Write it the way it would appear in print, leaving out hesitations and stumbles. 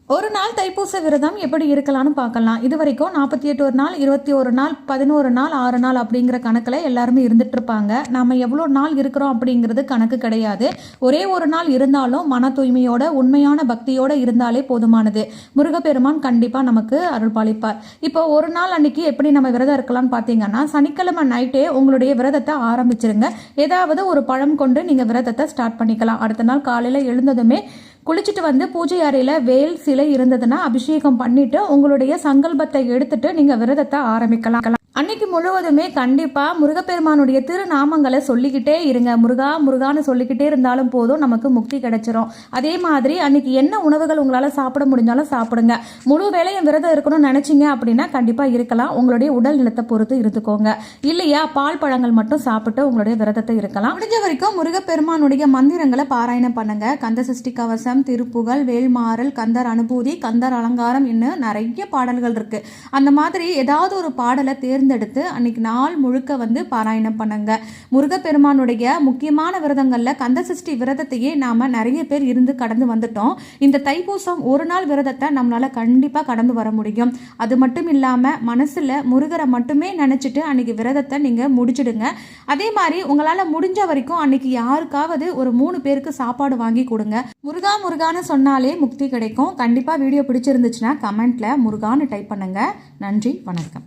ஒரு நாள் தைப்பூச விரதம் எப்படி இருக்கலாம்னு பார்க்கலாம். இது வரைக்கும் 48 நாள், 21 நாள், 11 நாள், 6 நாள் அப்படிங்கிற கணக்கில் எல்லாருமே இருந்துட்டு இருப்பாங்க. நம்ம எவ்வளோ நாள் இருக்கிறோம் அப்படிங்கிறது கணக்கு கிடையாது. ஒரே ஒரு நாள் இருந்தாலும் மன தூய்மையோட உண்மையான பக்தியோட இருந்தாலே போதுமானது. முருகப்பெருமான் கண்டிப்பாக நமக்கு அருள் பாலிப்பார். இப்போ ஒரு நாள் அன்னைக்கு எப்படி நம்ம விரதம் இருக்கலாம்னு பார்த்தீங்கன்னா, சனிக்கிழமை நைட்டே உங்களுடைய விரதத்தை ஆரம்பிச்சிருங்க. ஏதாவது ஒரு பழம் கொண்டு நீங்கள் விரதத்தை ஸ்டார்ட் பண்ணிக்கலாம். அடுத்த நாள் காலையில் எழுந்ததுமே குளிச்சுட்டு வந்து பூஜை அறையில் வேல் சிலை இருந்ததுன்னா அபிஷேகம் பண்ணிட்டு உங்களுடைய சங்கல்பத்தை எடுத்துட்டு நீங்கள் விரதத்தை ஆரம்பிக்கலாம். அன்னைக்கு முழுவதுமே கண்டிப்பாக முருகப்பெருமானுடைய திருநாமங்களை சொல்லிக்கிட்டே இருங்க. முருகா முருகான்னு சொல்லிக்கிட்டே இருந்தாலும் போதும், நமக்கு முக்தி கிடைச்சிரும். அதே மாதிரி அன்னைக்கு என்ன உணவுகள் உங்களால் சாப்பிட முடிஞ்சாலும் சாப்பிடுங்க. முழு வேளையும் விரதம் இருக்கணும்னு நினச்சிங்க அப்படின்னா கண்டிப்பாக இருக்கலாம். உங்களுடைய உடல் நிலத்தை பொறுத்து இருந்துக்கோங்க. இல்லையா பால் பழங்கள் மட்டும் சாப்பிட்டு உங்களுடைய விரதத்தை இருக்கலாம். முடிஞ்ச வரைக்கும் முருகப்பெருமானுடைய மந்திரங்களை பாராயணம் பண்ணுங்க. கந்த சஷ்டி கவசம், திருப்புகழ், வேல்மாறல், கந்தர் அனுபூதி, கந்தர் அலங்காரம் இன்னும் நிறைய பாடல்கள் இருக்கு. அந்த மாதிரி ஏதாவது ஒரு பாடலை தேர்ந்தெடுத்து அன்னைக்கு நாள் முழுக்க வந்து பாராயணம் பண்ணுங்க. முருகப்பெருமானுடைய முக்கியமான விரதங்களில் கந்தசஷ்டி விரதத்தையே நாம நிறைய பேர் இருந்து கடந்து வந்துட்டோம். இந்த தைப்பூசம் ஒரு நாள் விரதத்தை நம்மளால கண்டிப்பாக கடந்து வர முடியும். அது மட்டும் இல்லாமல் மனசுல முருகரை மட்டுமே நினைச்சிட்டு அன்னைக்கு விரதத்தை நீங்க முடிச்சிடுங்க. அதே மாதிரி உங்களால் முடிஞ்ச வரைக்கும் அன்னைக்கு யாருக்காவது ஒரு 3 பேருக்கு சாப்பாடு வாங்கி கொடுங்க. முருகா முருகான்னு சொன்னாலே முக்தி கிடைக்கும். கண்டிப்பாக வீடியோ பிடிச்சிருந்துச்சுன்னா கமெண்ட்ல முருகான்னு டைப் பண்ணுங்க. நன்றி, வணக்கம்.